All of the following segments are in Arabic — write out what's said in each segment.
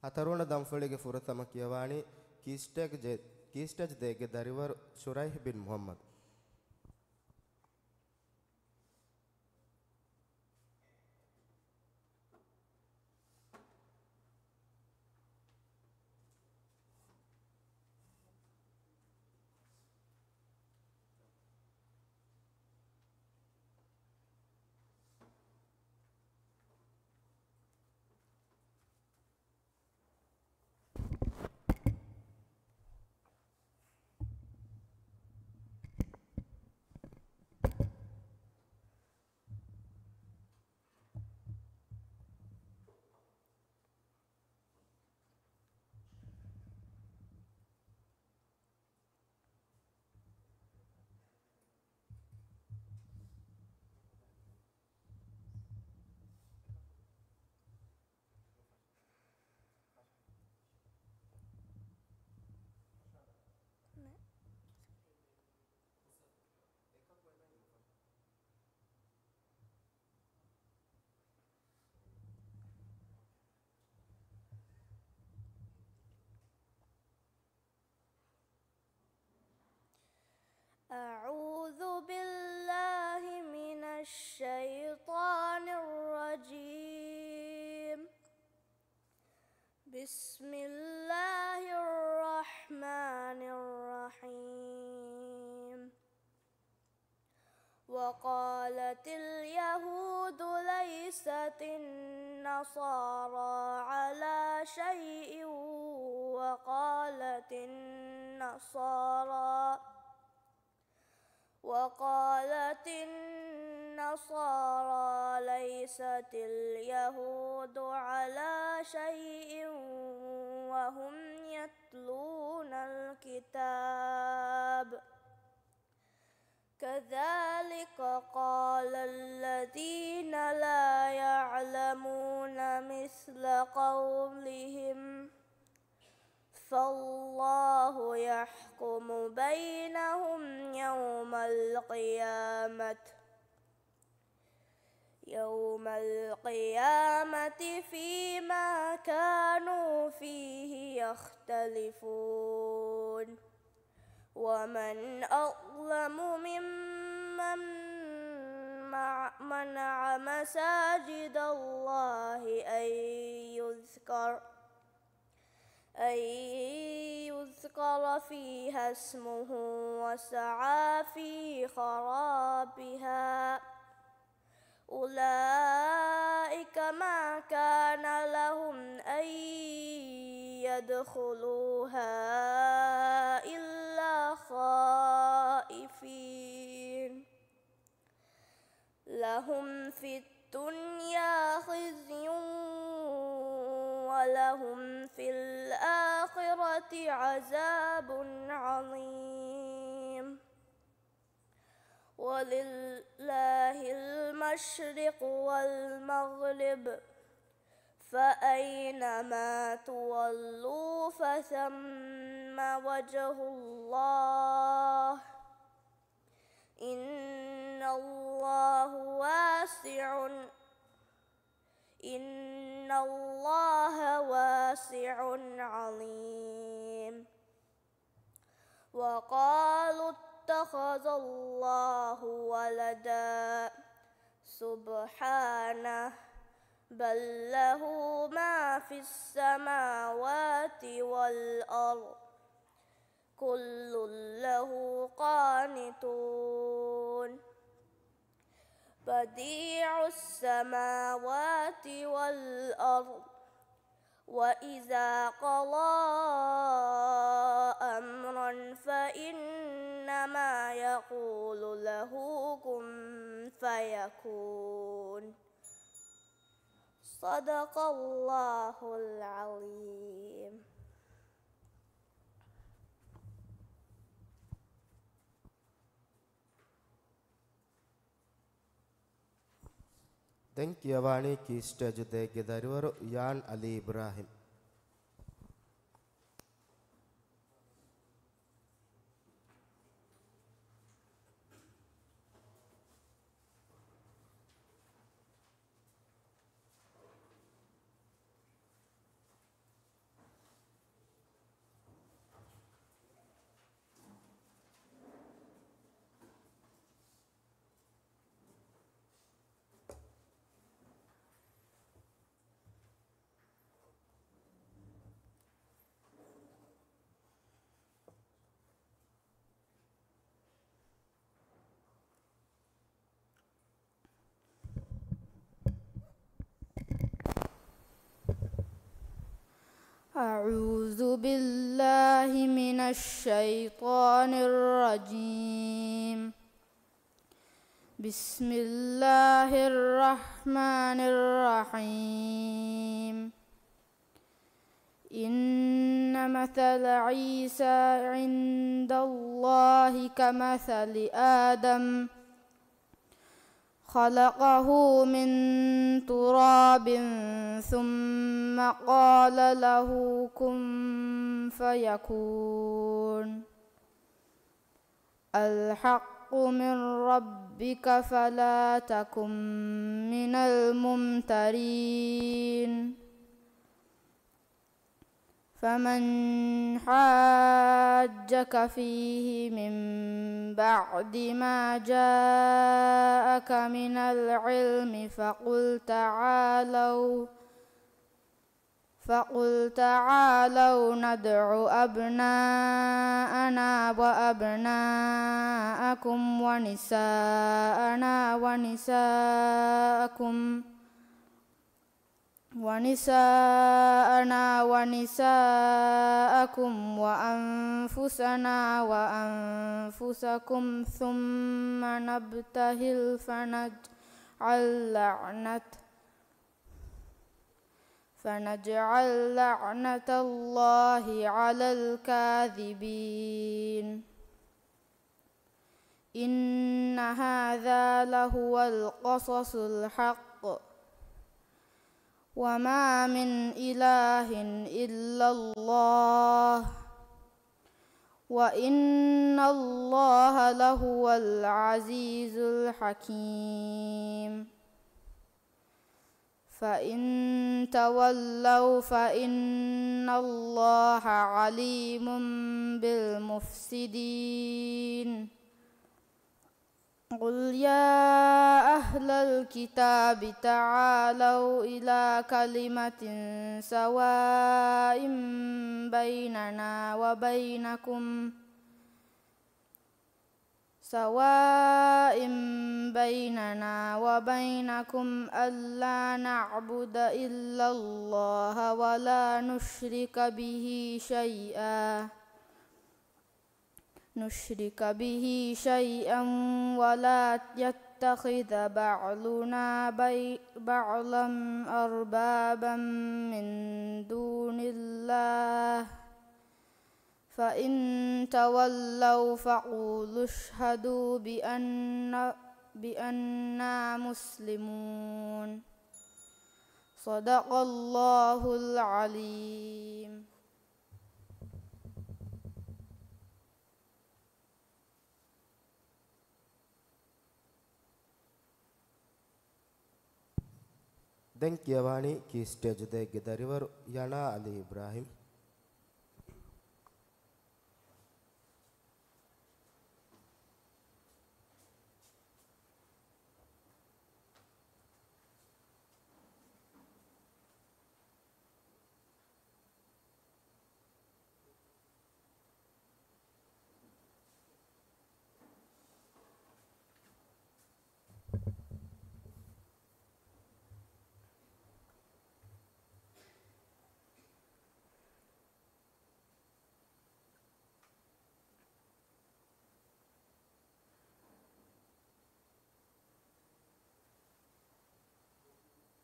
ಹತರುಣ ದಂಫಳಿಗೆ ಫುರತಮ ಕಿಯವಾಣಿ ಕೀಸ್ಟೆಜ್ ದೇಗೆ ದರಿವರು ಶುರೈಹ್ ಬಿನ್ ಮುಹಮ್ಮದ್. أعوذ بالله من الشيطان الرجيم. بسم الله الرحمن الرحيم. وقالت اليهود ليست النصارى على شيء وقالت النصارى ليست اليهود على شيء وهم يتلون الكتاب. كذلك قال الذين لا يعلمون مثل قولهم فالله يحكم بينهم يوم القيامة فيما كانوا فيه يختلفون. ومن أظلم ممن منع مساجد الله أن يذكر فيها اسمه وسعى في خرابها أولئك ما كان لهم أن يدخلوها إلا خائفين. لهم في الدنيا خزي ولهم في الآخرة عذاب عظيم. ولله المشرق والمغرب فأينما تولوا فثم وجه الله إن الله واسع عليم. وقالوا اتخذ الله ولدا سبحانه بل له ما في السماوات والأرض كل له قانتون. بديع السماوات والأرض وإذا قضى أمرا فإنما يقول له كن فيكون. صدق الله العظيم. ದೆನ್ ಕಿಯವಾಣಿ ಕೀಸ್ಟೆಜ್ ದೇಗೆ ದರಿವರು ಯಾನ್ ಅಲಿ ಇಬ್ರಾಹಿಂ. أعوذ بالله من الشيطان الرجيم. بسم الله الرحمن الرحيم. إن مثل عيسى عند الله كمثل آدم خلقه من تراب ثم قال له كن فيكون. الحق من ربك فلا تكن من الممترين. فمن حاجك فيه من بعد ما جاءك من العلم فقل تعالوا ندع أبناءنا وأبناءكم ونساءنا ونساءكم وأنفسنا وأنفسكم ثم نبتهل فنجعل لعنة الله على الكاذبين. إن هذا لهو القصص الحق وما من إله إلا الله وإن الله لهو العزيز الحكيم. فإن تولوا فإن الله عليم بالمفسدين. قل يا أهل الكتاب تعالوا إلى كلمة سواء بيننا وبينكم ألا نعبد إلا الله ولا نشرك به شيئا ولا يتخذ بعضنا بعضا أربابا من دون الله. فإن تولوا فقولوا اشهدوا بأننا مسلمون. صدق الله العليم. දැන් කියවානි කී ස්ටේජ් දෙකේ දරිවරු යනා අලි ඉබ්‍රාහිම්.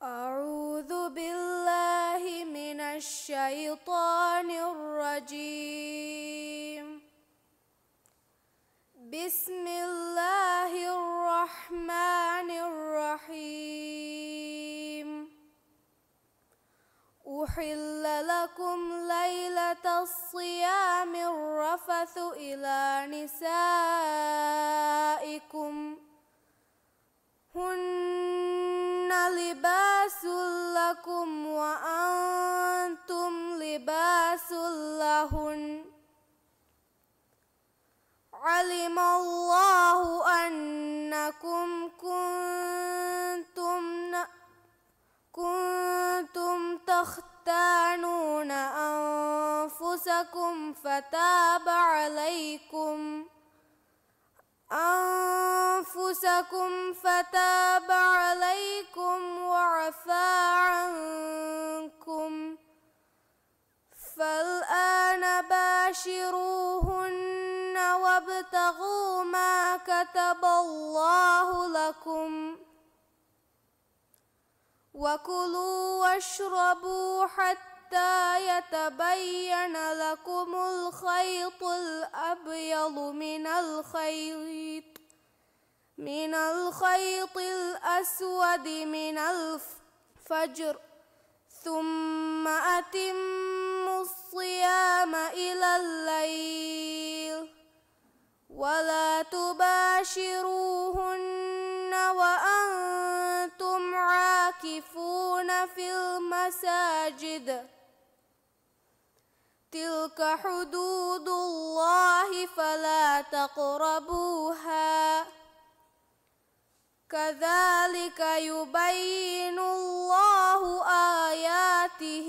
أعوذ بالله من الشيطان الرجيم. بسم الله الرحمن الرحيم. أحل لكم ليلة الصيام الرفث إلى نسائكم هن لباس لكم وأنتم لباس لهن. علم الله أنكم كنتم تختانون أنفسكم فتاب عليكم وعفى عنكم فالآن باشروهن وابتغوا ما كتب الله لكم وكلوا واشربوا حتى يتبين لكم الخيط الأبيض من الخيط الأسود من الفجر ثم أتموا الصيام إلى الليل ولا تباشروهن وأنتم عاكفون في المساجد تلك حدود الله فلا تقربوها كذلك يبين الله آياته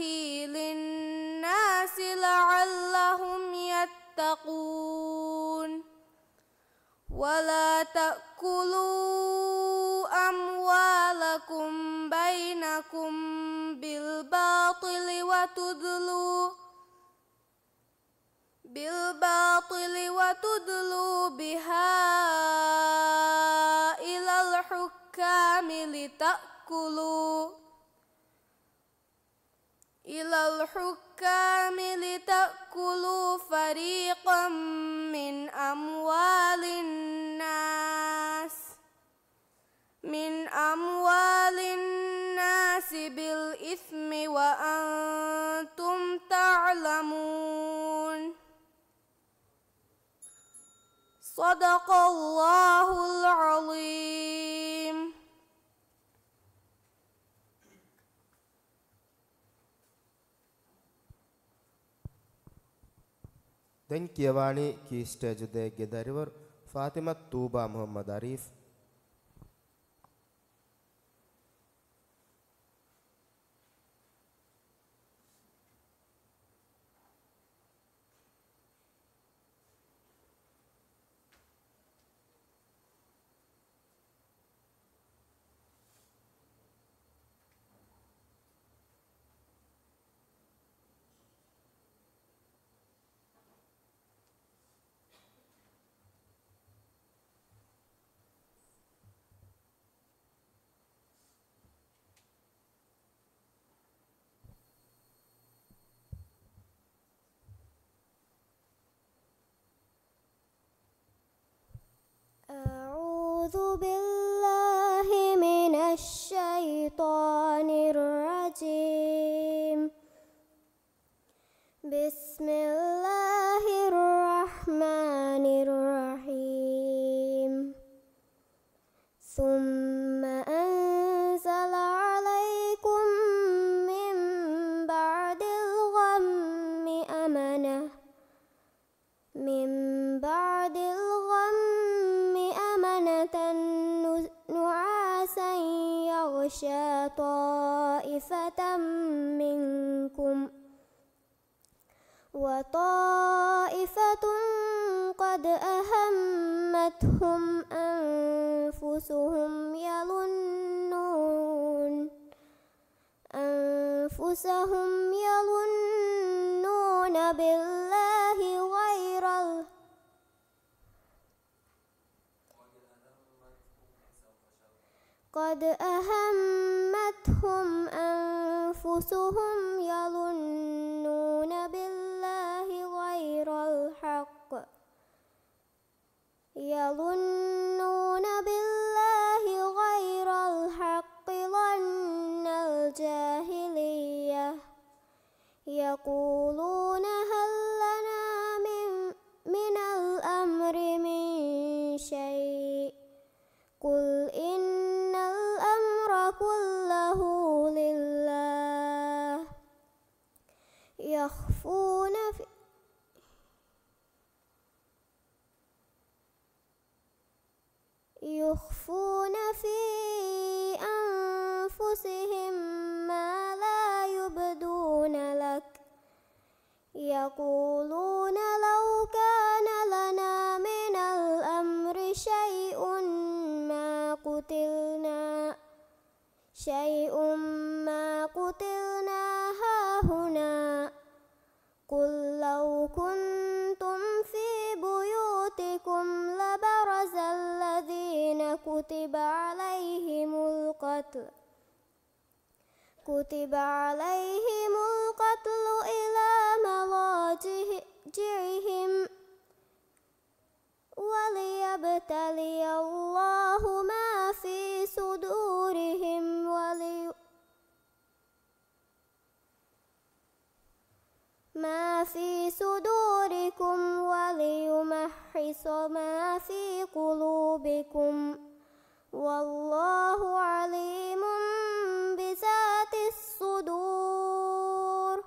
للناس لعلهم يتقون ولا تأكلوا أموالكم بينكم بالباطل وتدلوا بها إلى الحكام لتأكلوا فريقا من أموال الناس بالإثم وأنتم تعلمون صدق الله العظيم. දැන් කියවාණි කී ස්ටේජ් දෙකේ දරිවර ෆාතිමත් තූබා මුහම්මද් අරීෆ් أعوذ بالله من الشيطان الرجيم بسم الله الرحمن الرحيم ثم أنزل عليكم من بعد الغم أمنة نعاسا يغشى طائفة منكم وطائفة قد أهمتهم أنفسهم يظنون بالله غير قد أهمتهم أنفسهم يظنون بالله غير الحق ظن الجاهلية يقولون هل لنا من الأمر من شيء قل إن الأمر كله لله يخفون في أنفسهم ما لا يبدون لك يقولون لو كان لنا من الأمر شيء ما قتلنا هاهنا القتل كتب عليهم القتل إلى مضاجعهم وليبتلي الله ما في صدورهم ما في صدوركم وليمحص ما في قلوبكم والله عليم بذات الصدور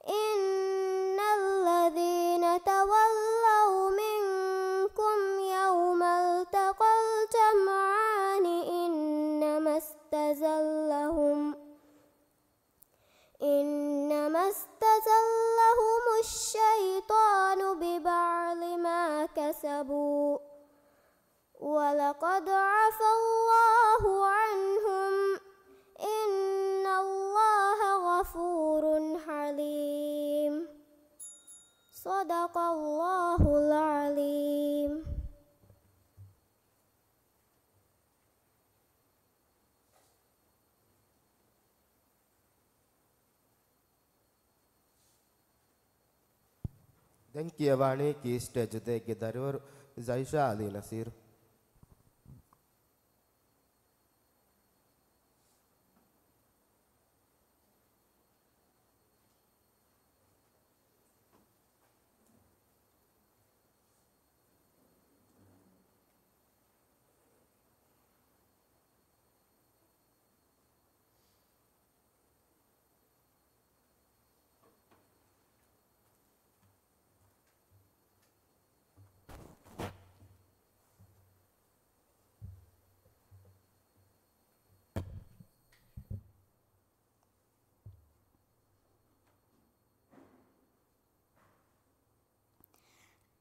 إن الذين تولوا منكم يوم التقى الجمعان إنما استزلهم الشيطان ببعض ما كسبوا ولقد عفى الله عنهم إن الله غفور حليم صدق الله العليم. දැන් කියවන්නේ කී ස්ටේජ් දෙකේ දරුවරු ජයිෂා අලි නසීර්.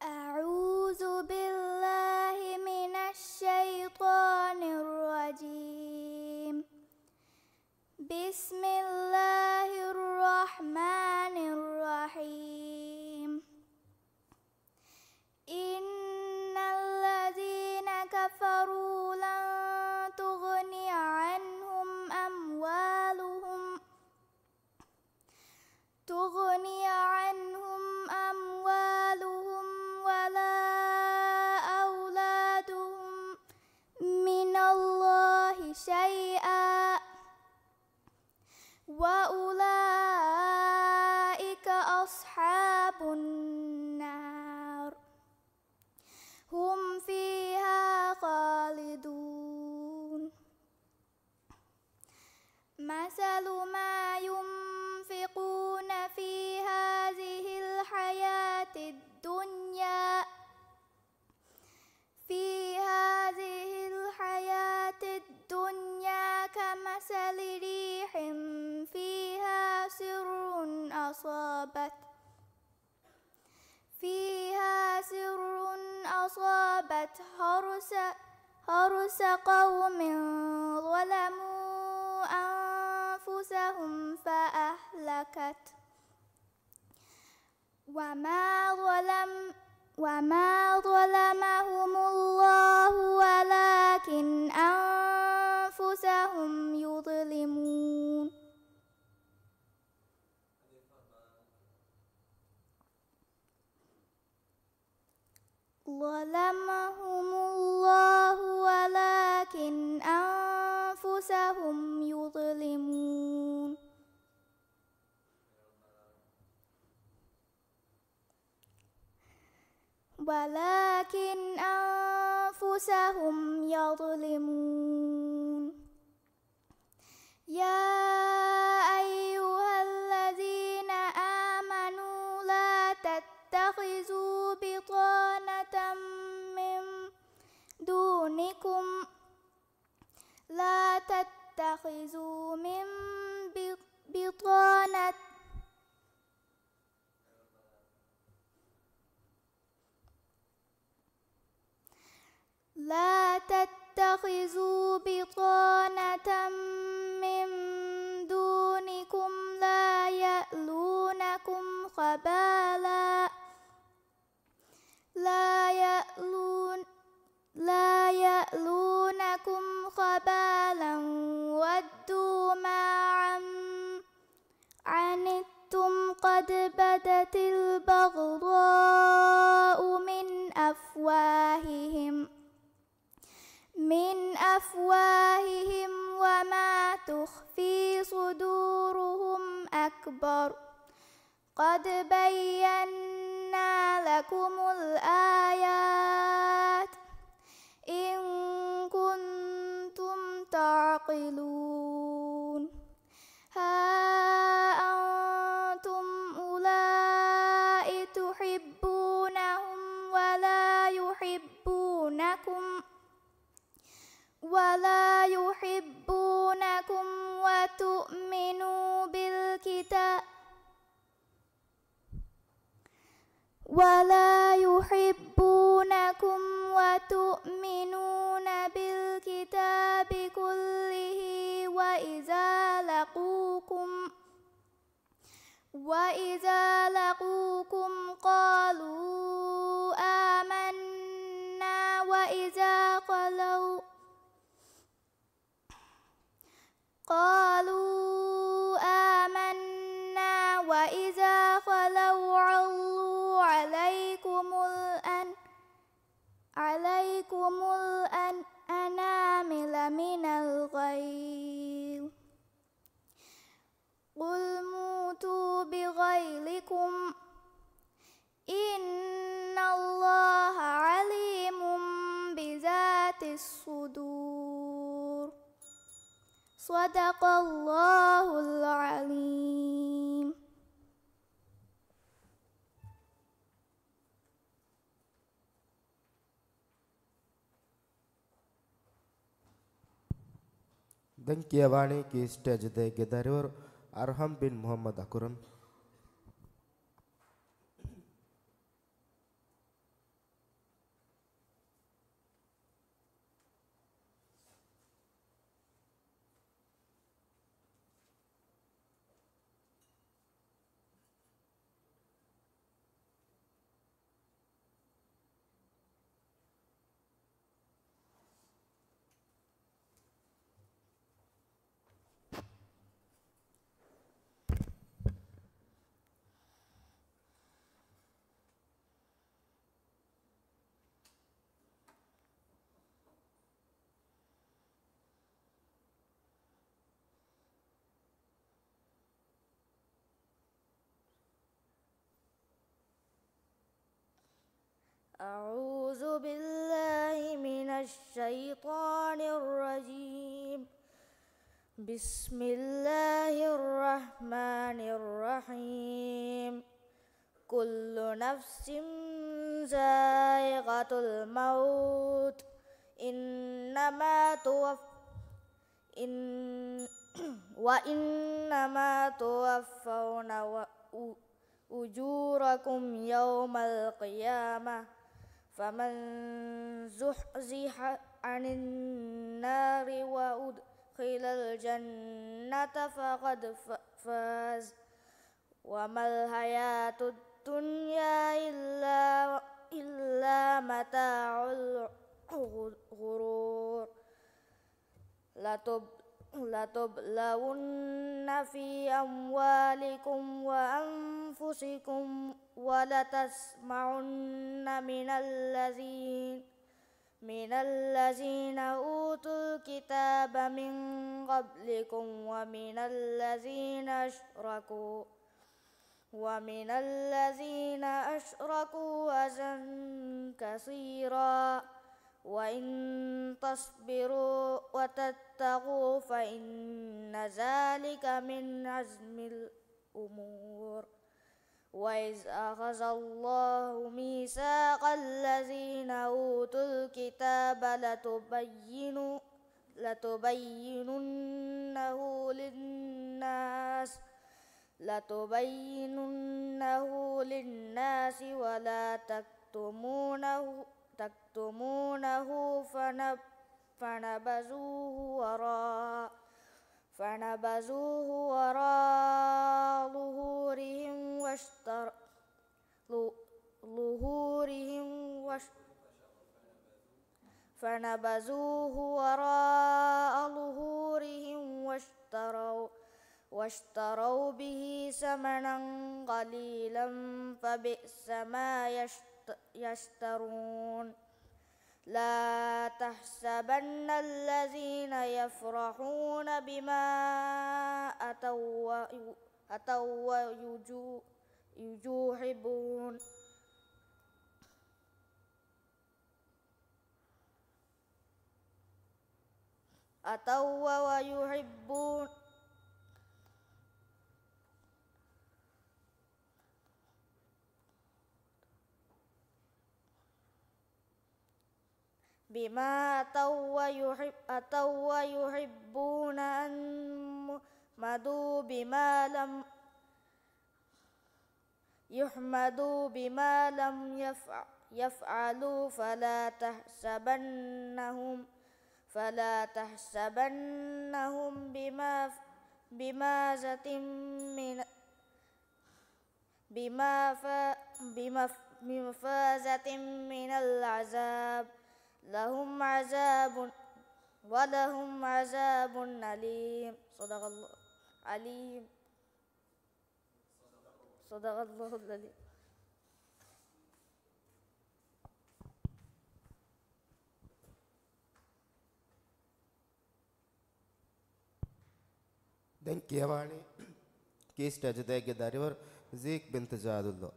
أعوذ بالله من الشيطان الرجيم. بسم الله الرحمن الرحيم. إن الذين كفروا لن تغني عنهم أموالهم ولا أولادهم من الله شيئا وأولئك أصحاب النار هم فيها خالدون. مثل ما ينفقون في هذه الحياة الدنيا كمثل ريح فيها سر أصابت حرث قوم ظلموا أنفسهم فأهلكت وما ظلمهم الله ولكن أنفسهم يظلمون. ظلمهم الله ولكن أنفسهم يظلمون. يا أيها الذين آمنوا لا تتخذوا بطانة من دونكم لا تتخذوا بطانة من دونكم لا يألونكم خبالا لا يألونكم خبالا قد بدت البغضاء من أفواههم وما تخفي صدورهم أكبر قد بينا لكم الآيات إن كنتم تعقلون ها أنتم أولئك تحبونهم ولا يحبونكم وتؤمنون بالكتاب كله وإذا لقوكم قالوا آمنا وإذا خلوا عضوا عليكم الأنامل من الغيظ قل موتوا بغيظكم إن الله عليم بذات الصدور صدق الله العظيم. දැන් කියවානේ කී ස්ටේජ් දෙකේ දරුවෝ අර්හම් බින් මුහම්මද් අකුරම් أعوذ بالله من الشيطان الرجيم. بسم الله الرحمن الرحيم. كل نفس ذائقة الموت وإنما توفون أجوركم يوم القيامة فمن زحزح عن النار وأدخل الجنة فقد فاز وما الحياة الدنيا إلا متاع الغرور. لتبلون في أموالكم وأنفسكم ولتسمعن من الذين أوتوا الكتاب من قبلكم ومن الذين أشركوا أذى كثيرا وإن تصبروا وتتقوا فإن ذلك من عزم الأمور. وإذ أخذ الله ميثاق الذين أوتوا الكتاب لتبيننه للناس ولا تكتمونه فنبذوه وراء ظهورهم واشتروا به ثمنا قليلا فبئس ما يشترون لا تحسبن الذين يفرحون بما أتوا ويحبون بما أتوا ويحبون أن يحمدوا بما لم يفعلوا فلا تحسبنهم بمفازة من العذاب ولهم عذاب أليم صدق الله العليم. දැන් කියවානේ කීස් රජදෑගේ දරිවර සීක් බින්ත ජාදුල්ලා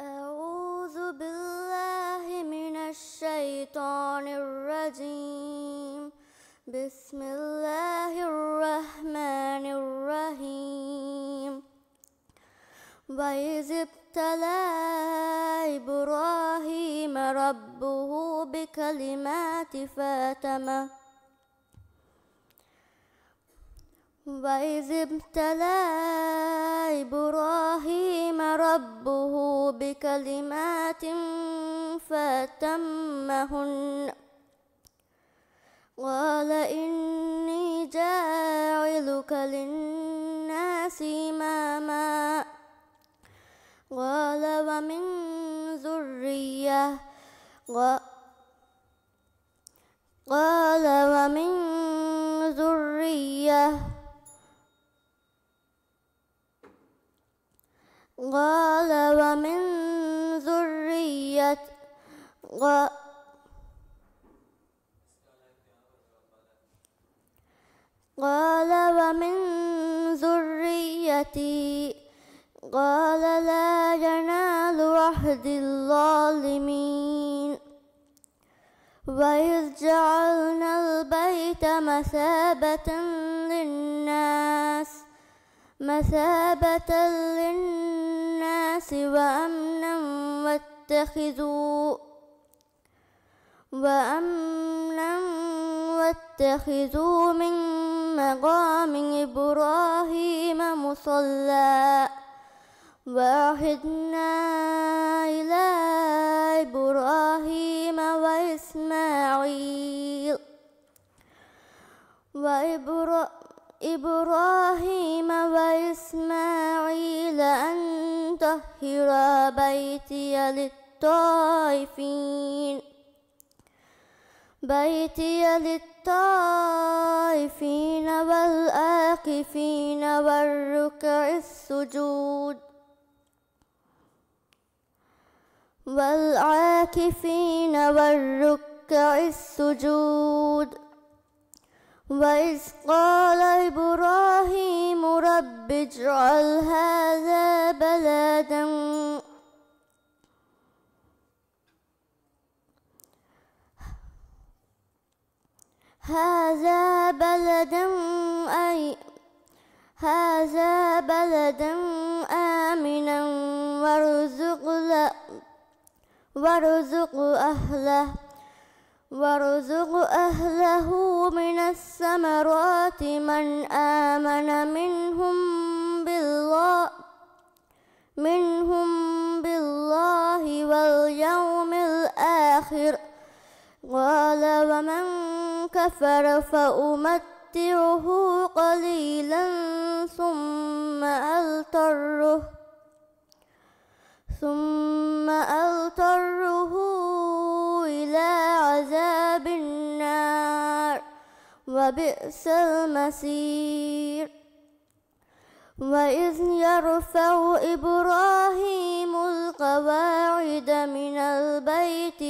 أعوذ بالله من الشيطان الرجيم بسم الله الرحمن الرحيم وإذ ابتلى إبراهيم ربه بكلمات فأتمه وإذ ابتلى إبراهيم ربه بكلمات فأتمهن قال إني جاعلك للناس إماما قال ومن ذرية قال ومن ذرية قال ومن ذرية قال ومن ذريتي قال لا ينال عهد الظالمين وإذ جعلنا البيت مثابة للناس وأمنا واتخذوا من مقام إبراهيم مصلى وعهدنا إلى إبراهيم وإسماعيل أن طهر بيتي للطائفين والآكفين والركع السجود وإذ قال إبراهيم رب اجعل هذا بلدا آمنا وارزق أهله من الثمرات من آمن منهم بالله واليوم الآخر. قال ومن كفر فأمتعه قليلا ثم أضطره إلى عذاب النار وبئس المصير. وإذ يرفع إبراهيم القواعد من البيت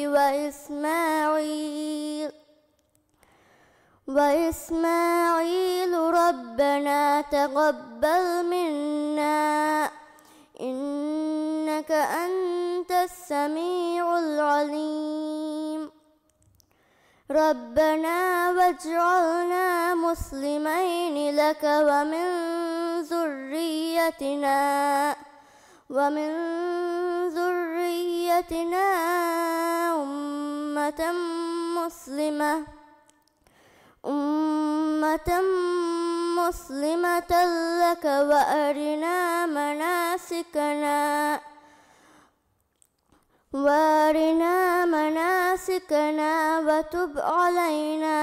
وإسماعيل ربنا تقبل منا إنك أنت السميع العليم. ربنا واجعلنا مسلمين لك ومن ذريتنا أمة مسلمة لك وارنا مناسكنا وتب علينا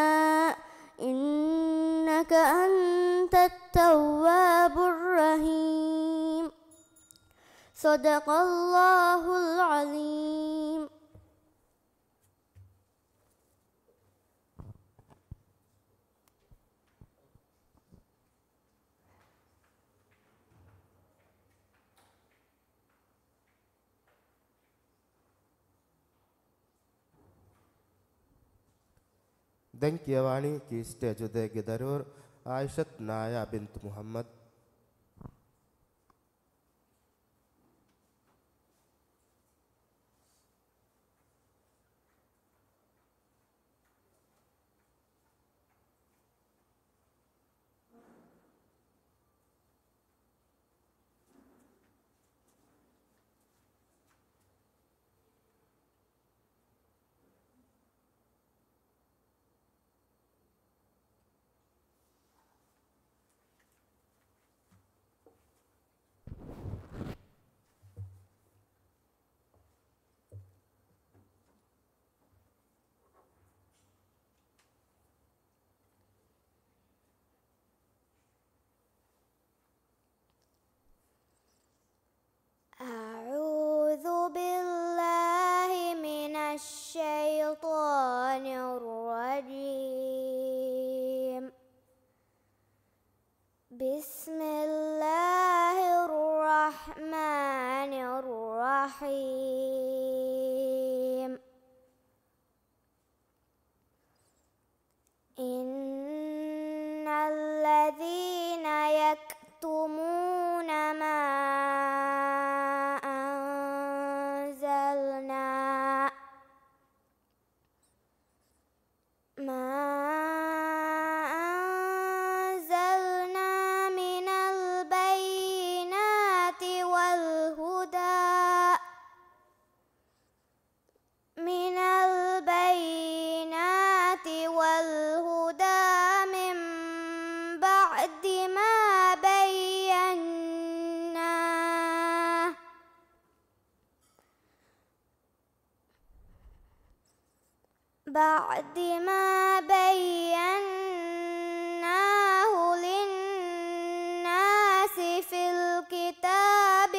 إنك أنت التواب الرحيم. صدق الله العظيم. දැන් කියවානි කීස්ට අජුදේගේ දරුවෝ ආයිෂත් නායා බින්ත් මුහම්මද්. أعوذ بالله من الشيطان الرجيم. بسم الله الرحمن الرحيم. إن الذين يكتمون ما أنزلنا من البينات والهدى من بعد ما بيناه للناس في الكتاب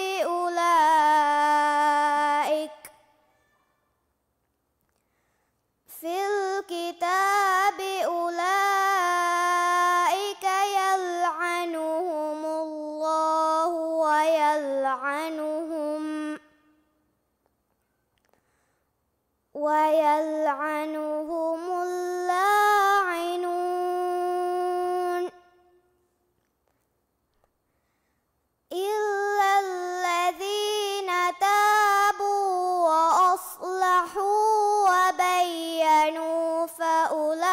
أولئك يلعنهم الله ويلعنهم اللاعنون إلا الذين تابوا وأصلحوا وبينوا فأولئك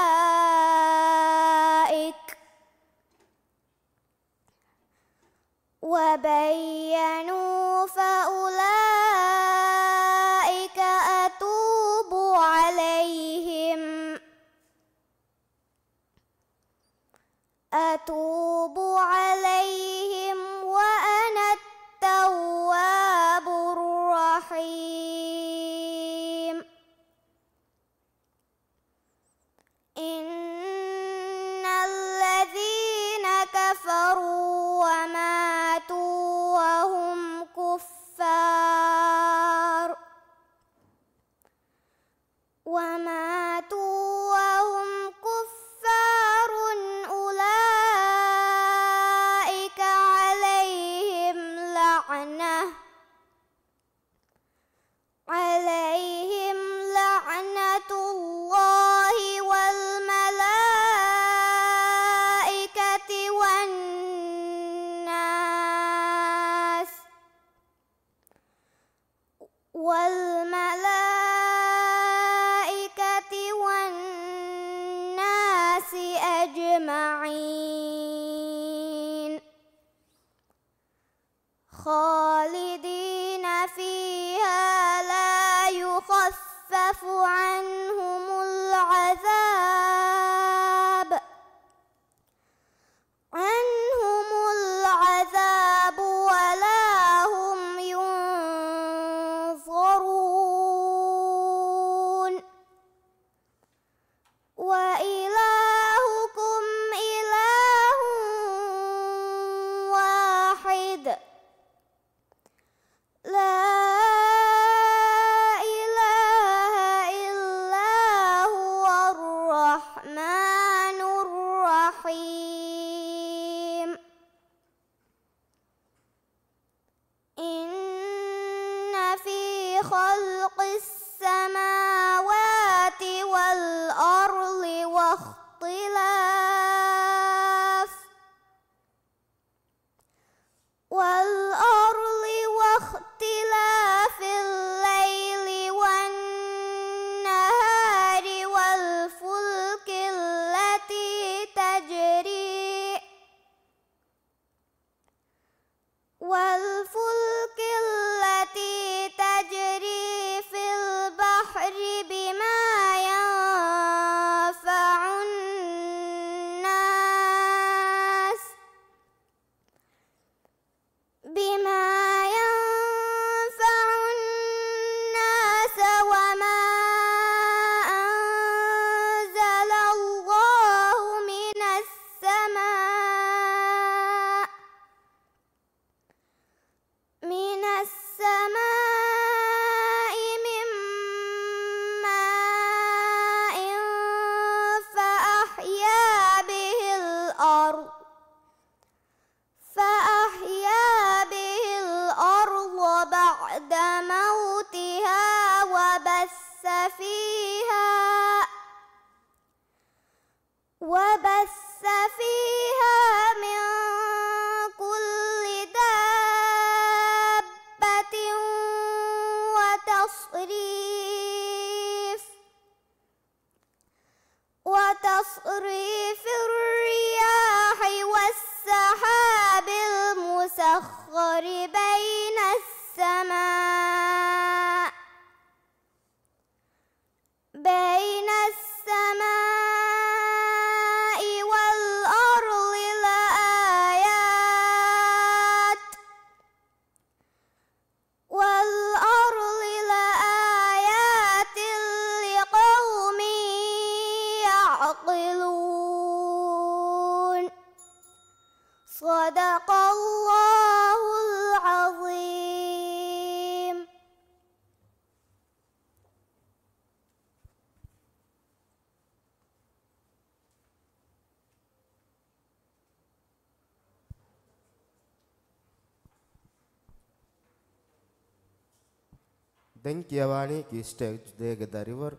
والملائكة والناس أجمعين خالدين فيها لا يخفف عنهم العذاب ولا هم ينظرون وإلهكم إله واحد لا إله إلا هو الرحمن الرحيم إن في خلق السماوات والأرض واختلاف الليل والنهار والفلك التي تجري في البحر بما ينفع الناس وما أنزل الله من السماء من ماء فأحيا به الأرض بعد موتها وبث فيها من كل دابة وتصريف الرياح والسحاب المسخر بين السماء والأرض لآيات لقوم يعقلون صدق الله العظيم. දැන් කියවානි කී ස්ටේජ් දෙක දරිවර්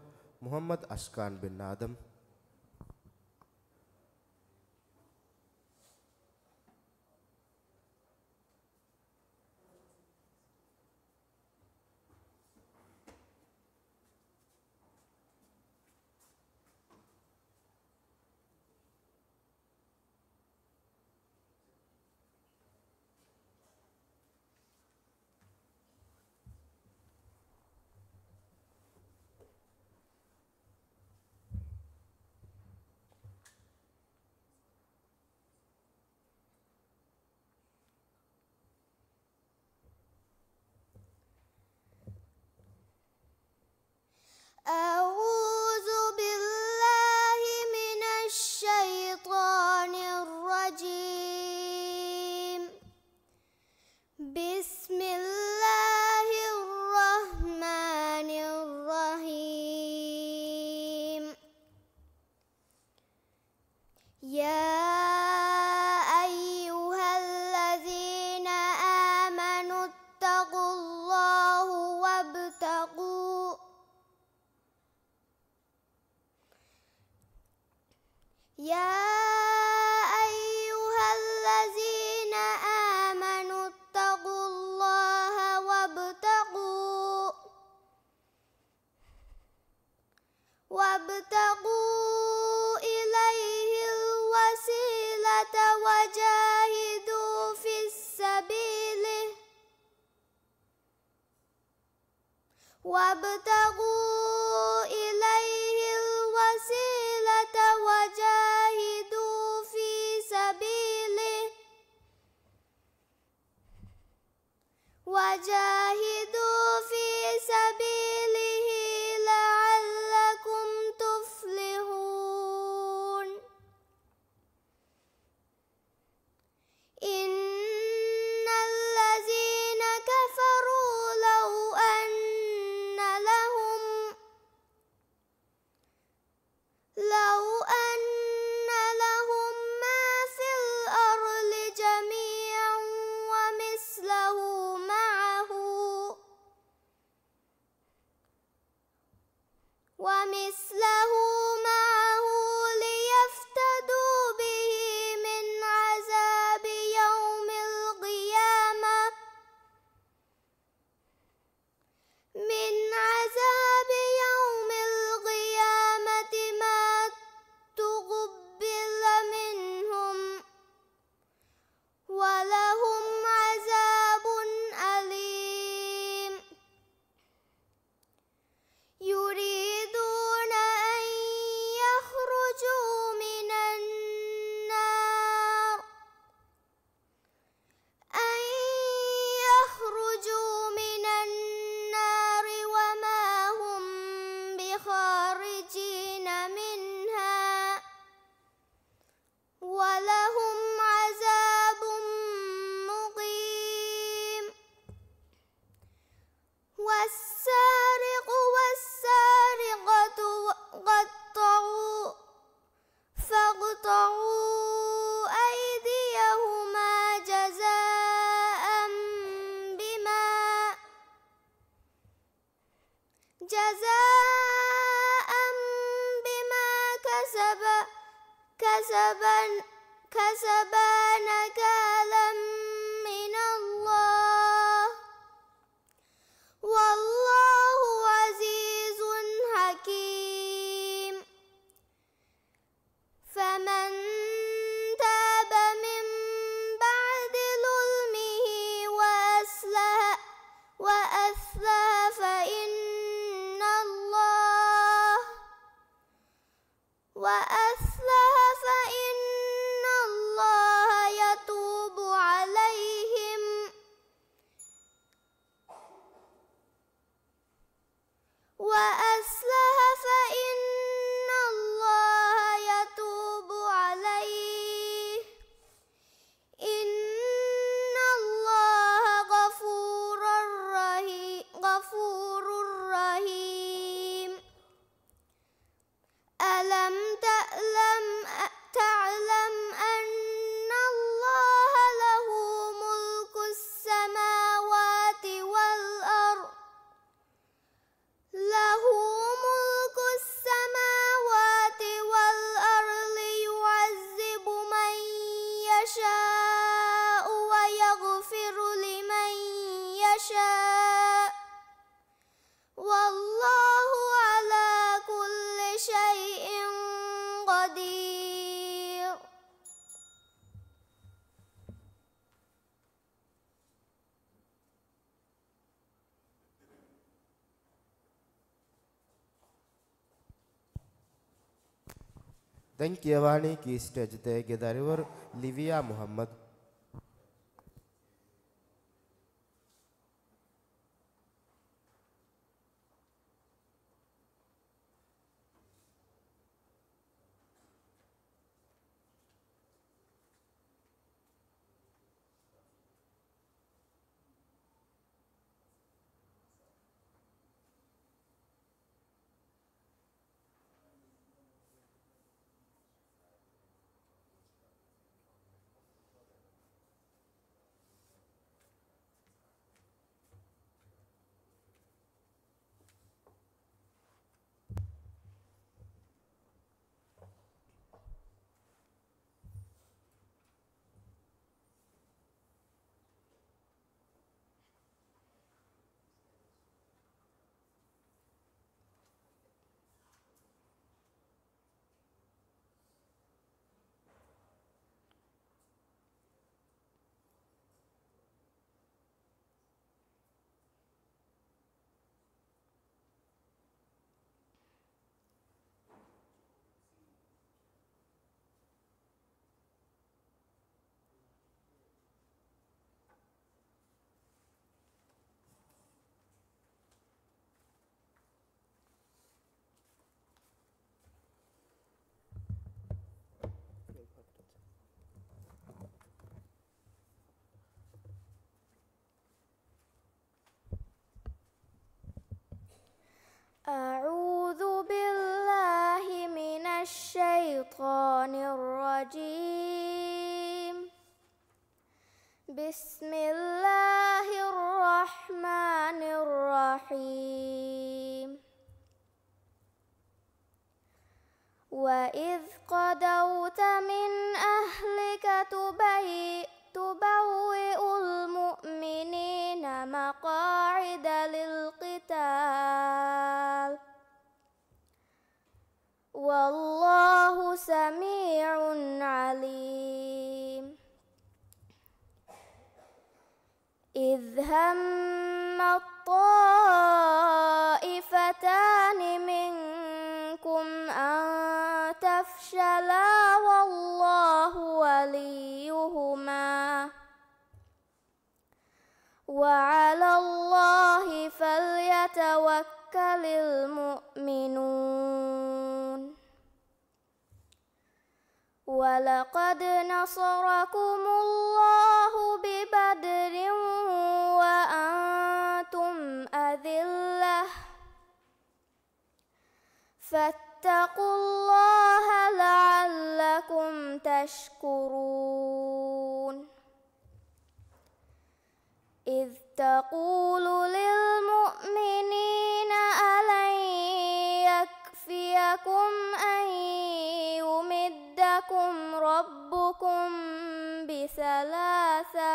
මුහම්මද් අෂ්කාන් බින් ආදම් وابتغوا إليه الوسيلة وجاهدوا في سبيله لعلكم تفلحون إن الذين كفروا لو أن لهم ما في الأرض جميعا ومثله معه ليفتدوا به من عذاب يوم القيامة ما تقبل منهم ولهم عذاب أليم يريدون أن يخرجوا من النار وما هم بخارجين منها ولهم عذاب مقيم والسارق والسارقة فاقطعوا أيديهما جزاء بما كسبا نكالا من الله والله عزيز حكيم فمن تاب من بعد ظلمه وأصلح فإن الله يتوب عليهم إن الله غفور رحيم ألم تعلم أن الله له ملك السماوات والأرض يعذب من يشاء ويغفر لمن يشاء والله على كل شيء قدير දැන් කියවානේ කී ස්ටේජ් දෙකේ දරිවර ලිවියා මුහම්මද් أعوذ بالله من الشيطان الرجيم. بسم الله الرحمن الرحيم. وإذ قدوت من أهلك تبوئ المؤمنين مقاعد للقتال والله سميع عليم. إذ هم الطائفتان منكم أن تفشلا والله وليهما وعلى الله فليتوكل المؤمنون. ولقد نصركم الله ببدر وأنتم أذلة فاتقوا الله لعلكم تشكرون. إذ تقول للمؤمنين ألن يكفيكم أن يمدكم ربكم بثلاثة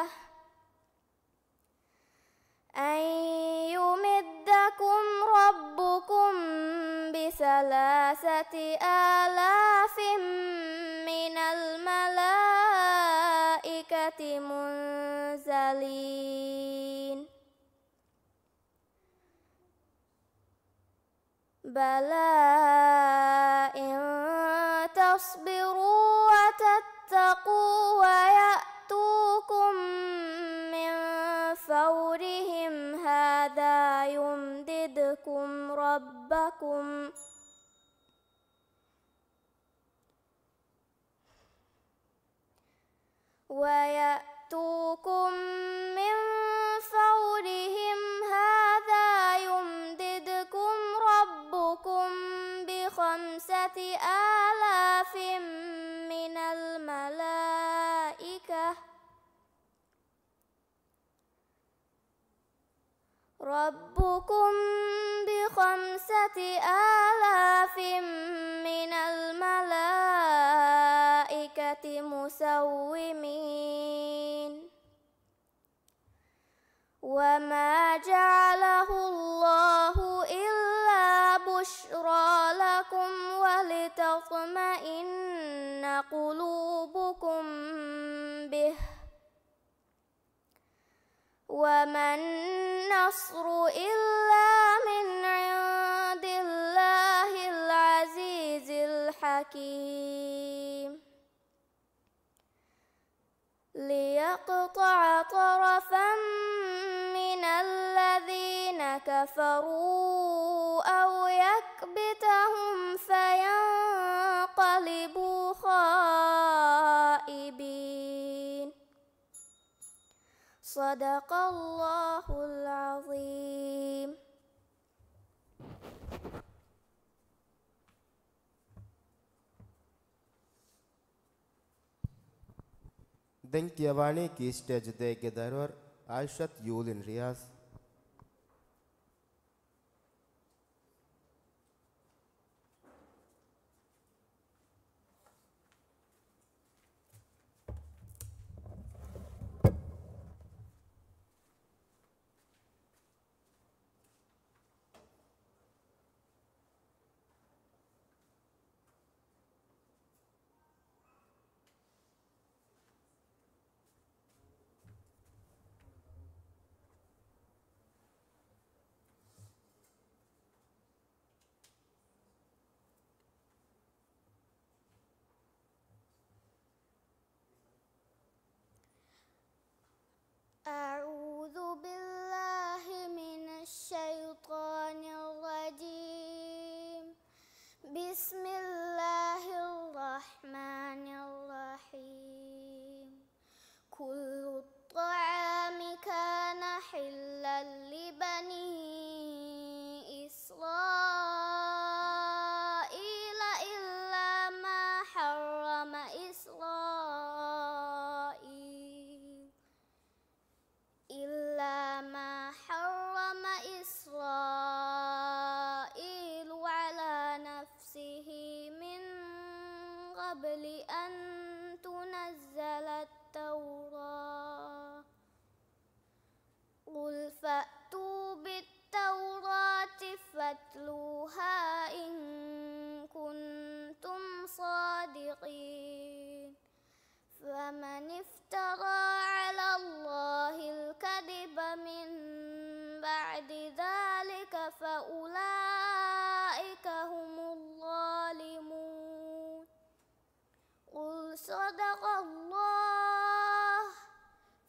آلاف من الملائكة منزلين. بلى إن تصبروا وتتقوا ويأتوكم من فورهم هذا يمددكم ربكم ب5,000 من الملائكة مسومين. وما جعله الله إلا بشرى لكم ولتطمئن قلوبكم به وما النصر إلا من عند الله العزيز الحكيم. ليقطع طرفا من الذين كفروا أو يكبتهم فينقلبوا خائبين. صدق الله العظيم. දැන් කියවන්නේ කී ස්ටේජ් දෙකේ දරුවර ආයිෂත් යූලින් රියාස් بعد ذلك فأولئك هم الظالمون. قل صدق الله.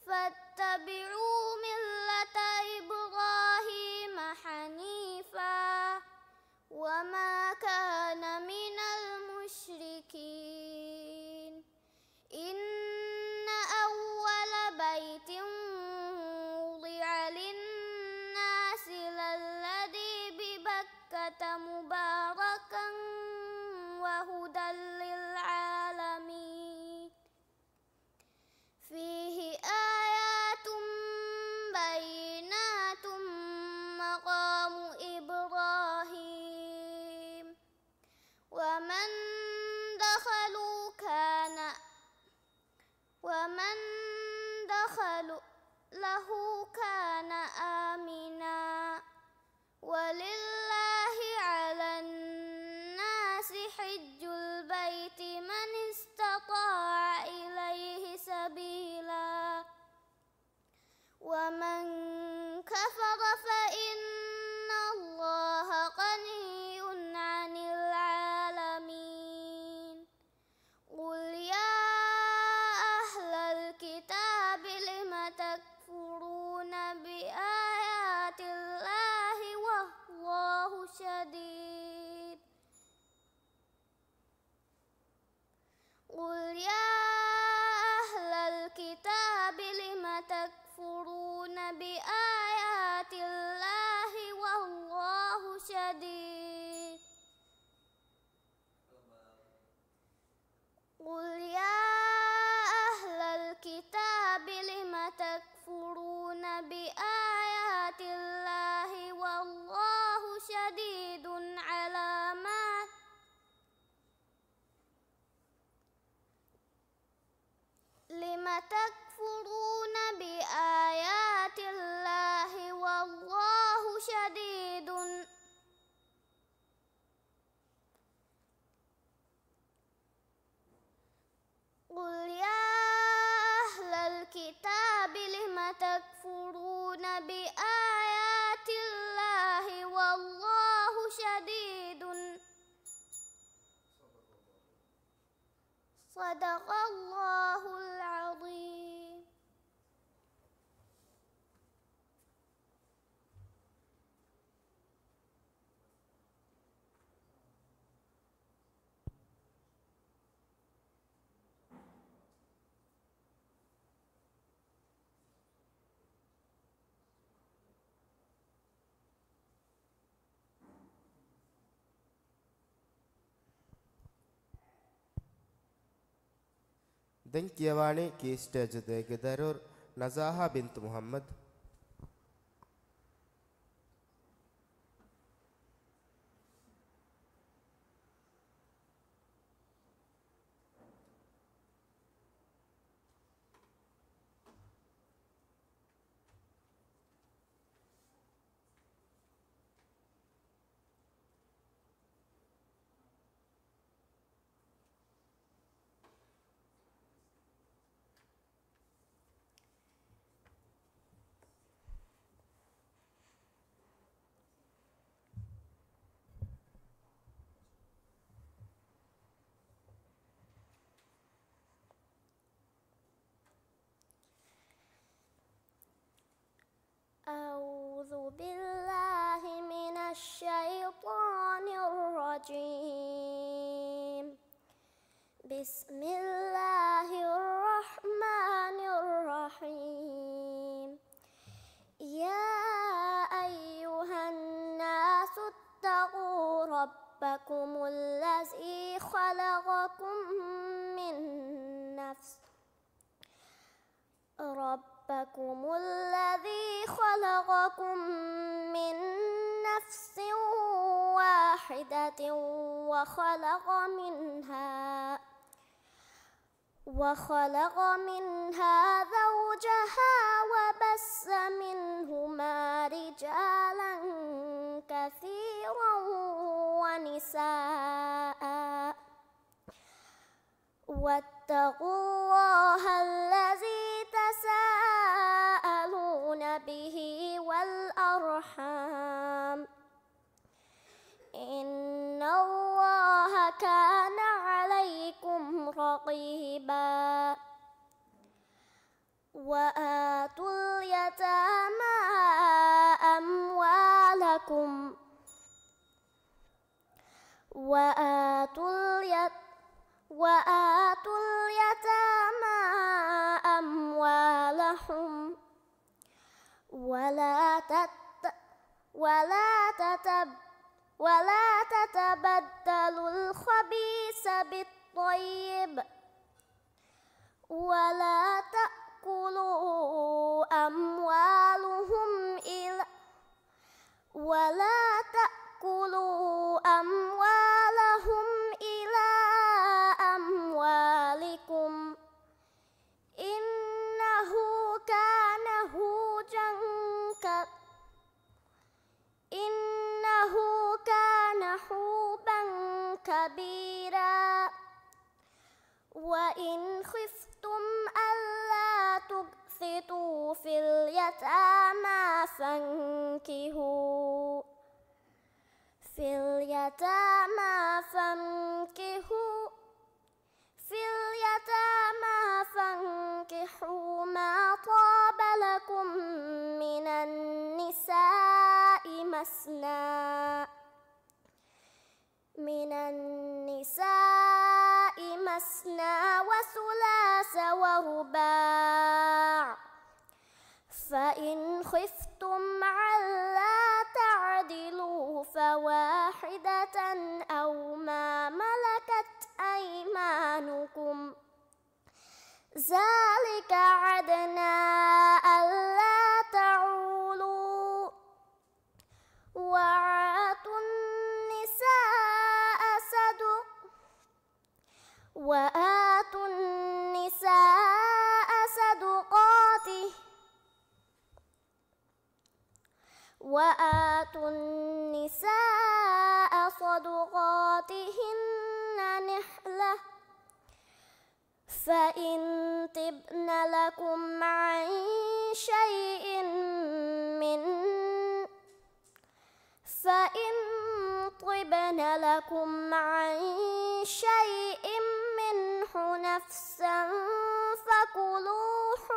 فاتبعوا ملة إبراهيم حنيفا وما كان من المشركين. إن أول بيت وضع للناس للذي ببكة مباركا وهدى للعالمين. فيه آيات بينات مقام إبراهيم ومن دخله كان آمنا. ولله على الناس حج البيت من استطاع إليه سبيلا ومن كفر فإن الله غني عن العالمين. قل يا أهل الكتاب لم تكفرون بآيات الله والله شديد. قل يا أهل الكتاب لم تكفرون بآيات الله والله شديد. قل يا أهل الكتاب لم تكفرون بآيات الله والله شديد على ما لم تكفرون بآيات الله والله شديد. قل يا أهل الكتاب لم تكفرون بآيات الله والله شديد. صدق الله العظيم. දැන් කියවානේ කී ස්ටේජ් දෙකේ දරුවෝ නසාහා බින්තු මුහම්මද්. أعوذ بالله من الشيطان الرجيم. بسم الله الرحمن الرحيم. يا أيها الناس اتقوا ربكم الذي خلقكم من نفس واحدة وخلق منها زوجها وبث منهما رجالا كثيرا ونساء. واتقوا الله الذي تساءلون به والأرحام الأرحام إن الله كان عليكم رقيبا وآتوا اليتامى أموالكم وآتوا اليتامى أموالهم ولا تتبدلوا الخبيث بالطيب ولا تأكلوا أموالهم إلى أموالكم إنه كان حوبا كبيرا وإن خفتم ألا تقسطوا في اليتامى فانكحوا ما طاب لكم من النساء مثنى وثلاث ورباع فإن خفتم ألا تعدلوا فواحدة أو ما ملكت أيمانكم ذلك أدنى ألا تعولوا وآتوا النساء صدقاتهن نحلة فإن طبن لكم عن شيء منه نفسا فكلوه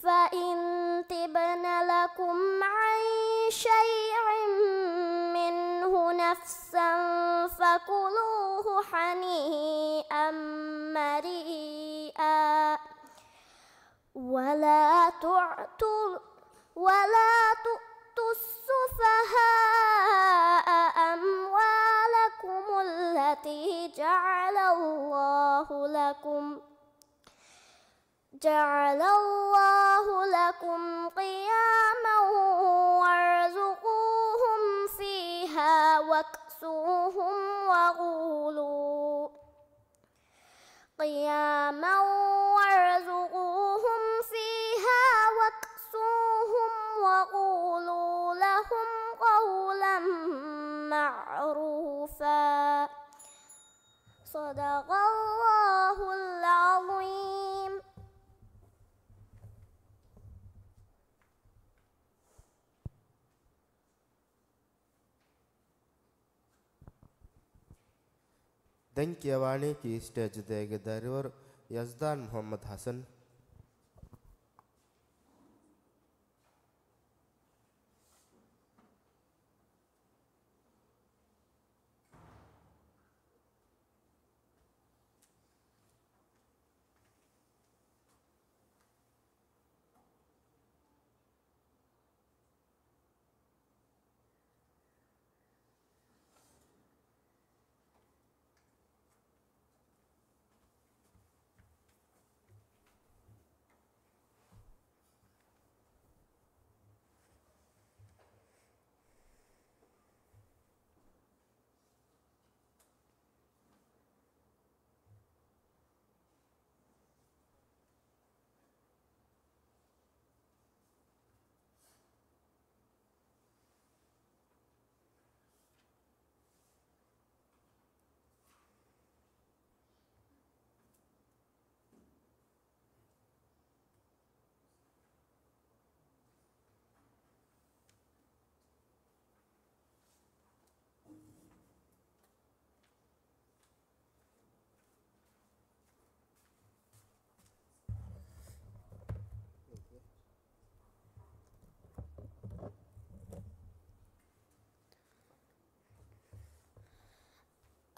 فإن طبن لكم عن شيء منه نفسا فكلوه هنيئا مريئا ولا تؤتوا السفهاء أموالكم التي جعل الله لكم قياما وارزقوهم فيها واكسوهم وقولوا لهم قولا معروفا صدق الله العظيم. දැන් කියවානේ කී ස්ටේජ් දෙකේ දරිවර යස්දාන් මොහම්මද් හසන්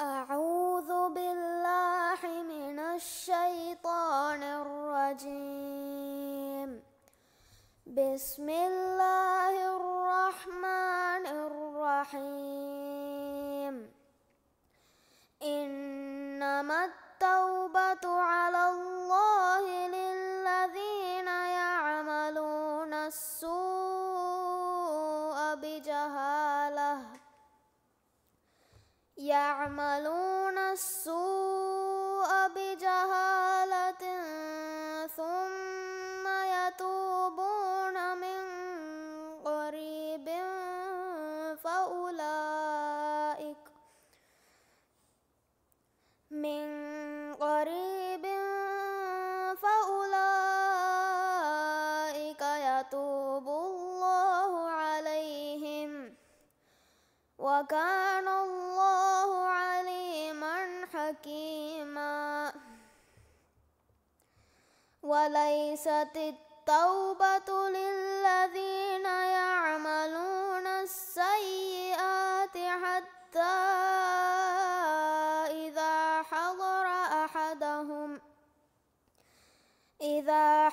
أعوذ بالله من الشيطان الرجيم. بسم الله الرحمن الرحيم. إنما التوبة على الله للذين يعملون السوء بجهالة ثم يتوبون من قريب فأولئك يتوب الله عليهم، وكان الله عليما حكيما. وليست التوبة للذين يعملون السيئات حتى إذا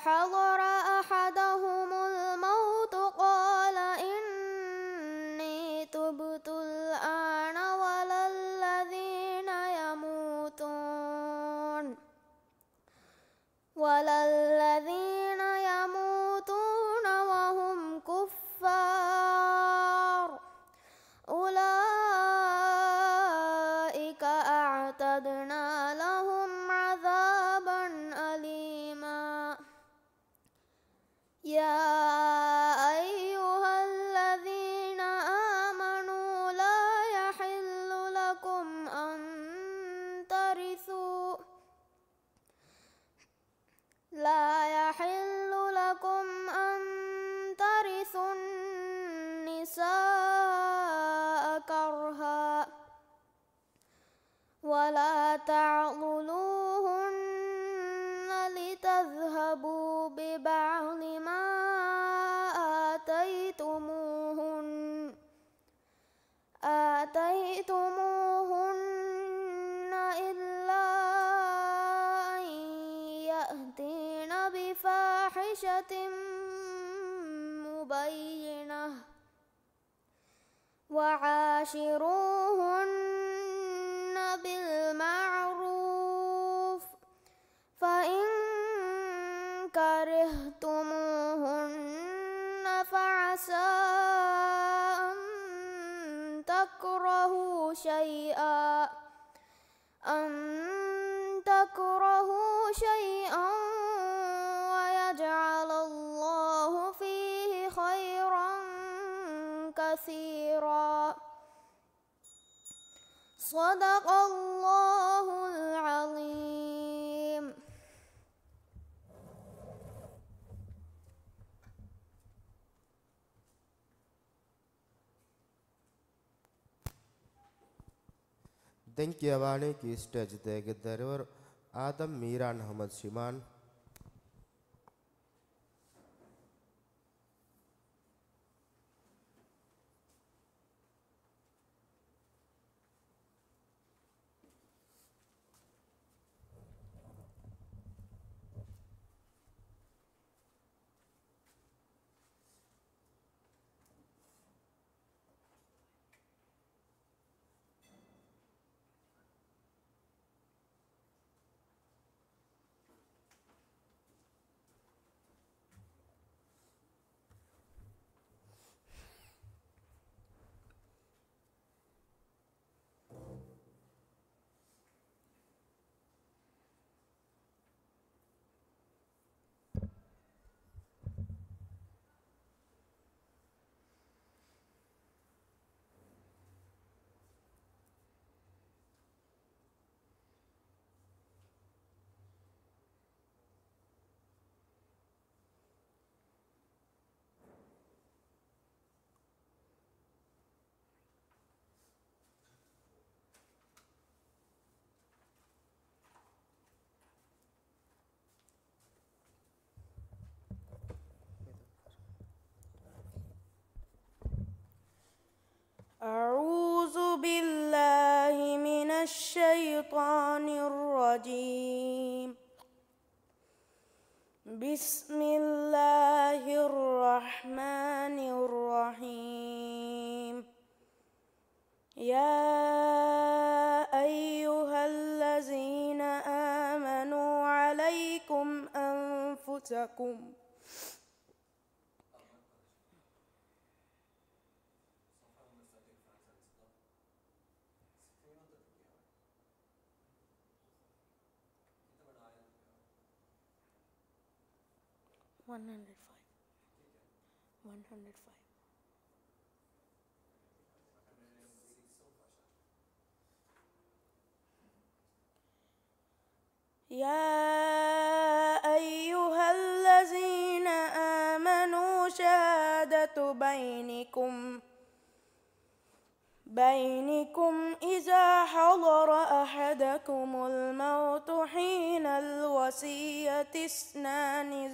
حضر أحدهم الموت قال إني تبت الآن، ولا الذين يموتون وهم كفار، أولئك أعتدنا لهم عذابا أليما. يا أيها الذين آمنوا لا يحل لكم أن ترثوا النساء كرها، ولا تعضلوهن لتذهبوا ببعض ما آتيتموهن إلا أن يأتين بفاحشة مبينة، وعاشروهن بالمعروف، فإن كرهتموهن فعسى أن تكرهوا شيئا ويجعل الله فيه خيرا كثيرا. صدق الله العظيم. දැන් කියවානේ කී ස්ටේජ් දෙකේ දරවර ආදම් මීරාන් අහමද් ශිමාන් أعوذ بالله من الشيطان بسم الله الرحمن الرحيم يا أيها الذين آمنوا عليكم أنفسكم يا أيها الذين آمنوا شهادة بينكم إذا حضر أحدكم الموت حين الوصية اثنان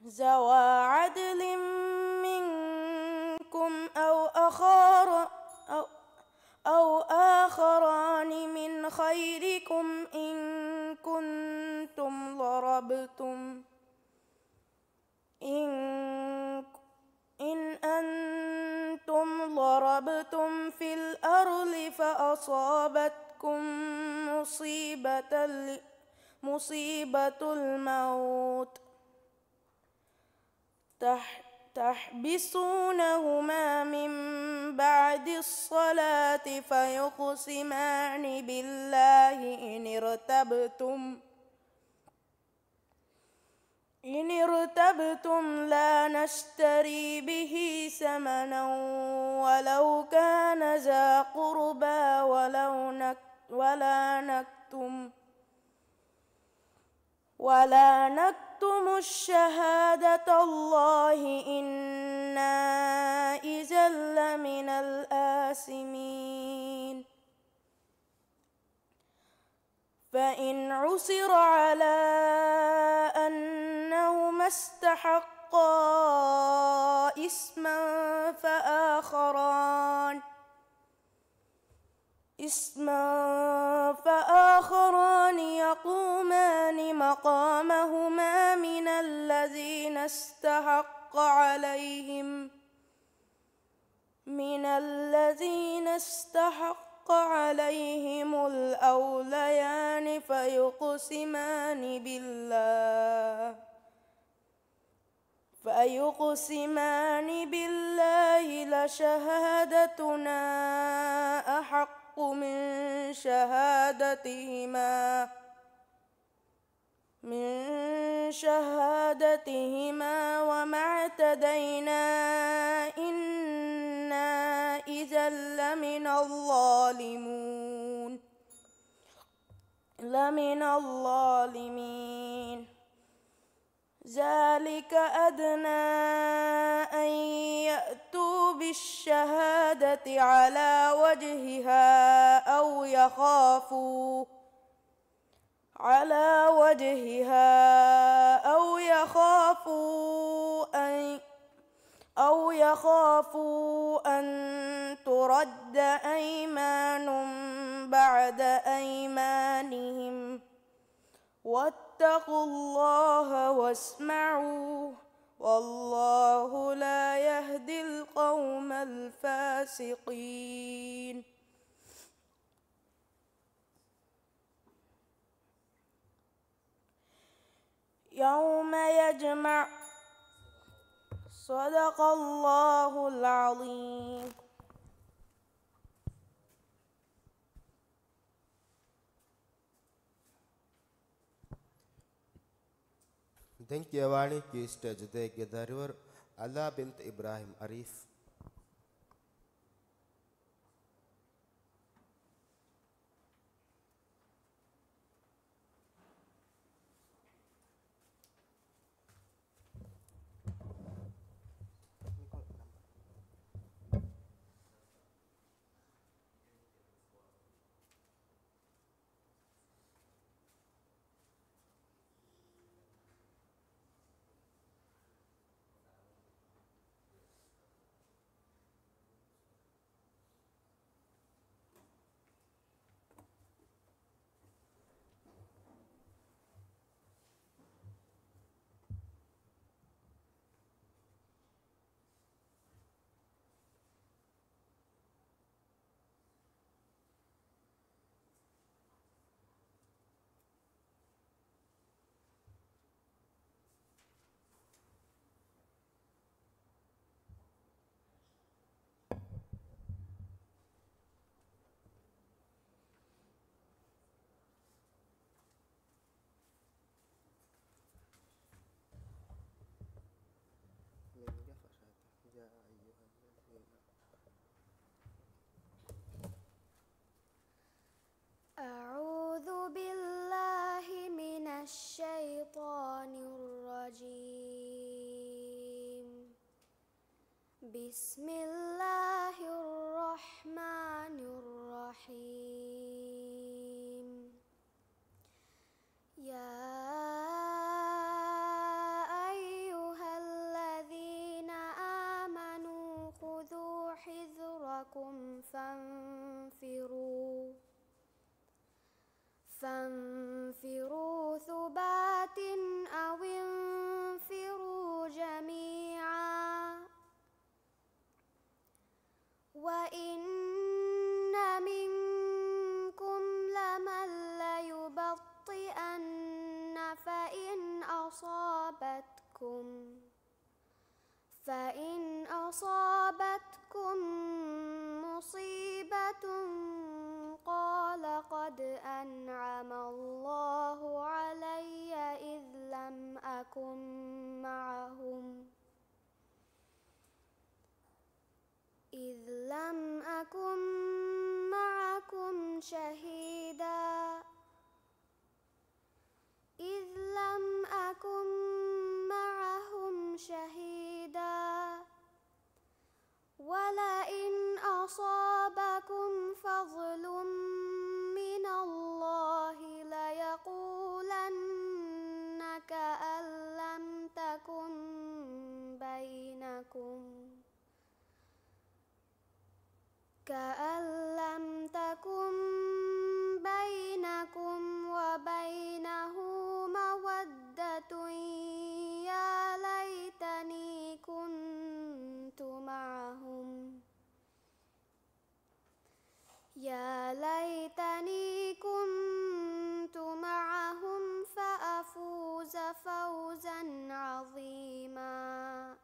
ذوى عدل منكم أو آخران من خيركم إن أنتم ضربتم في الأرض فأصابتكم مصيبة الموت تحبسونهما من بعد الصلاة فيقسمان بالله إن ارتبتم لا نشتري به ثمنا ولو كان ذا قربى ولا نكتم الشهادة الله إنا إذا لمن الآثمين فإن عثر على أنهما استحقا إثما فآخران يقومان مقامهما من الذين استحق عليهم الأوليان فيقسمان بالله لشهادتنا أحق من شهادتهما وما اعتدينا إنا إذا لمن الظالمين ذلك أدنى أن يأتوا بالشهادة على وجهها أو يخافوا أن ترد أيمان بعد أيمانهم واتقوا الله واسمعوا والله لا يهدي القوم الفاسقين يوم يجمع صدق الله العظيم. දෙන්කියවානි කීස්ටජ් දෙගේ දරිවර් අලා බින්ත් ඉබ්‍රාහිම් අරීෆ් أعوذ بالله من الشيطان الرجيم. بسم الله الرحمن الرحيم. يا أيها الذين آمنوا خذوا حذركم فانفروا ثبات أو انفروا جميعا. وإن منكم لمن ليبطئن فإن أصابتكم مصيبة قال قد أنعم الله علي إذ لم أكن معكم شهيدا ولئن أصابكم فضل من الله ليقولن كأن لم تكن بينكم وبينه مودة يا ليتني كنت معهم فأفوز فوزا عظيما.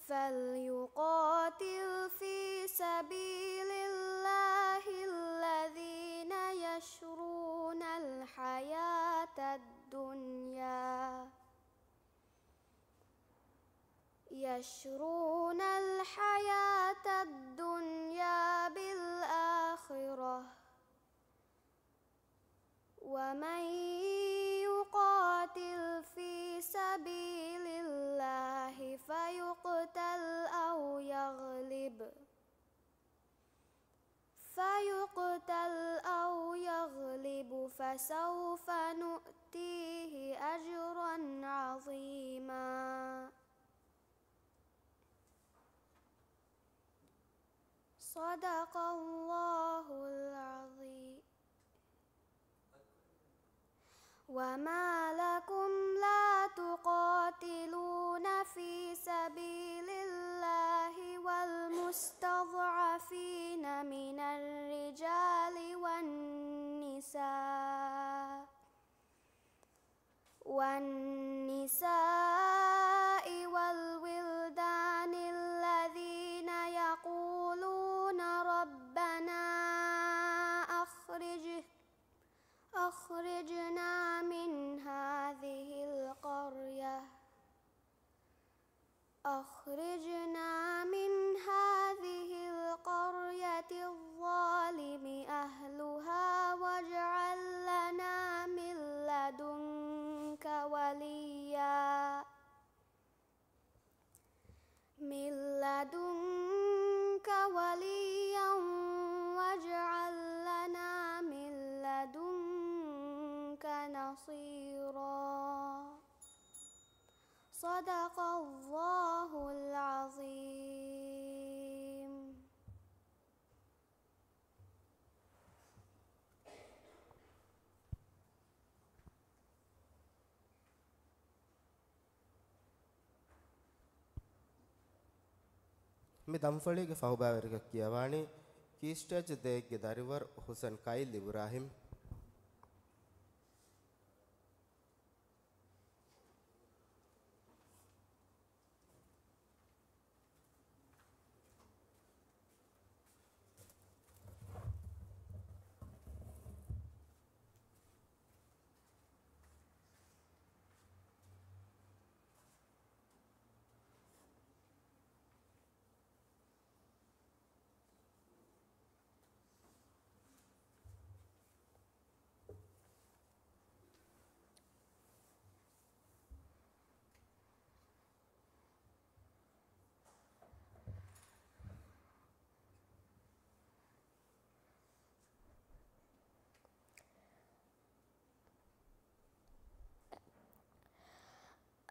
فليقاتل في سبيل الله الذين يشرون الحياة الدنيا بالآخرة. ومن يقاتل في سبيل الله فيقتل أو يغلب فسوف نؤتيه أجرا عظيما. صدق الله العظيم. وما لكم لا تقاتلون في سبيل الله والمستضعفين من الرجال والنساء والولدان الذين يقولون ربنا أخرجنا من هذه القرية الظالم أهلها واجعل لنا من لدنك وليا واجعل لنا من لدنك نصيرا. صدق الله العظيم. මේ දම්ෆලීගේ ෆහුබාවරක කියවානි කීස්ටච් දෙක්ගේ දරිවර් හුසන් කයිල් ඉබ්‍රාහිම්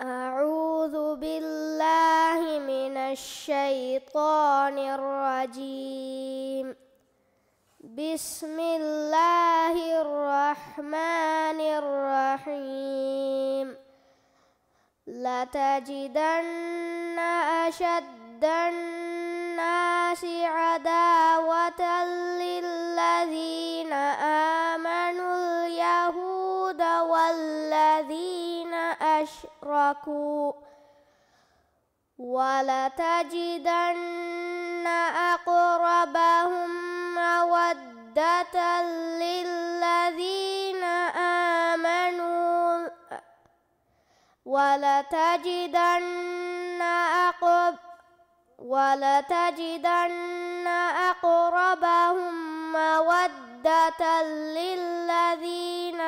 أعوذ بالله من الشيطان الرجيم. بسم الله الرحمن الرحيم. لتجدن أشد الناس عداوة للذين آمنوا اليهود والذين أشركوا ولتجدن أقربهم مودة للذين آمنوا ولتجدن أقربهم مودة للذين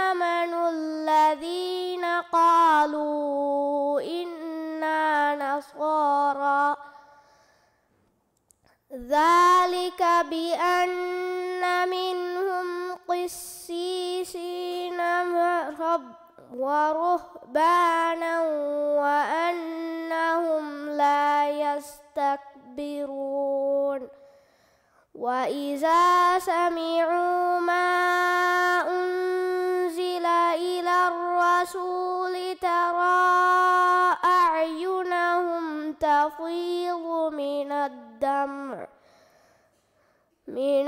آمنوا الذين قالوا إنا نصارى ذلك بأن منهم قسيسين ورهبانا وأنهم لا يستكبرون وإذا سمعوا ما أنزل إلى الرسول ترى أعينهم تفيض من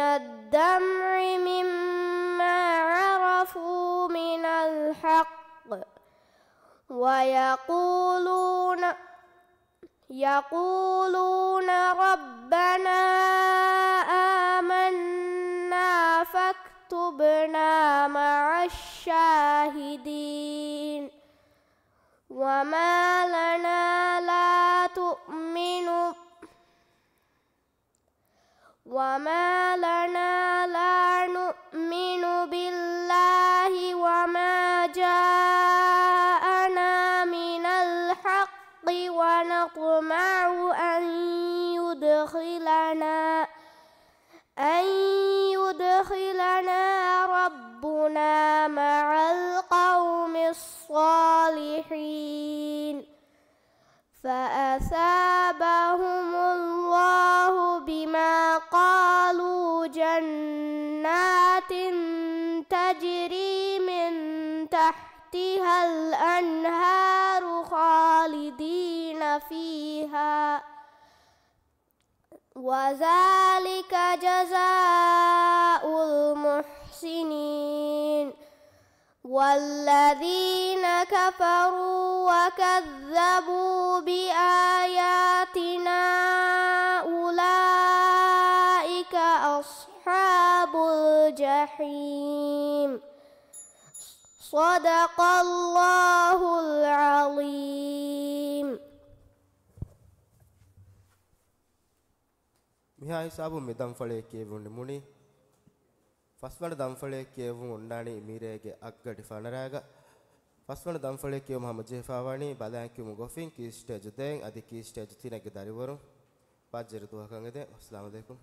الدمع مما عرفوا من الحق ويقولون ربنا آمنا فاكتبنا مع الشاهدين وما لنا لا نؤمن بالله وما جاءنا من الحق ونطمع أن يدخلنا ربنا مع القوم الصالحين فأثابهم الله بما قالوا جنات تجري من تحتها الأنهار خالدين فيها وذلك جزاء المحسنين والذين كفروا وكذبوا بآياتنا أولئك أصحاب الجحيم صدق الله العظيم. මිහා හිසාබු මෙදම් ඵලයේ කියවුන්නේ මුනි ಫಸ್ವಣ ದಂಫಳೆ ಕೇವು ಉಂಡಾಣಿ ಮೀರೆಗೆ ಅಗ್ಗಡಿ ಫನರಾಗ ಫಸ್ವಣ ದಂಫಳೆ ಕೇವು ಮೊಹಮ್ಮದ್ ಜೆಫಾವಾಣಿ ಬದಾಂಕಿ ಮುಗೋಫಿನ್ ಕಿ ಸ್ಟೇಜ್ ದೇಂ ಅದಿ ಕಿ ಸ್ಟೇಜ್ ತಿನಗೆ ದರಿವರು ಪಾಜ್ಜರು ತುಹಕಂಗದೆ ಅಸ್ಸಲಾಮು ಅಲೈಕುಂ.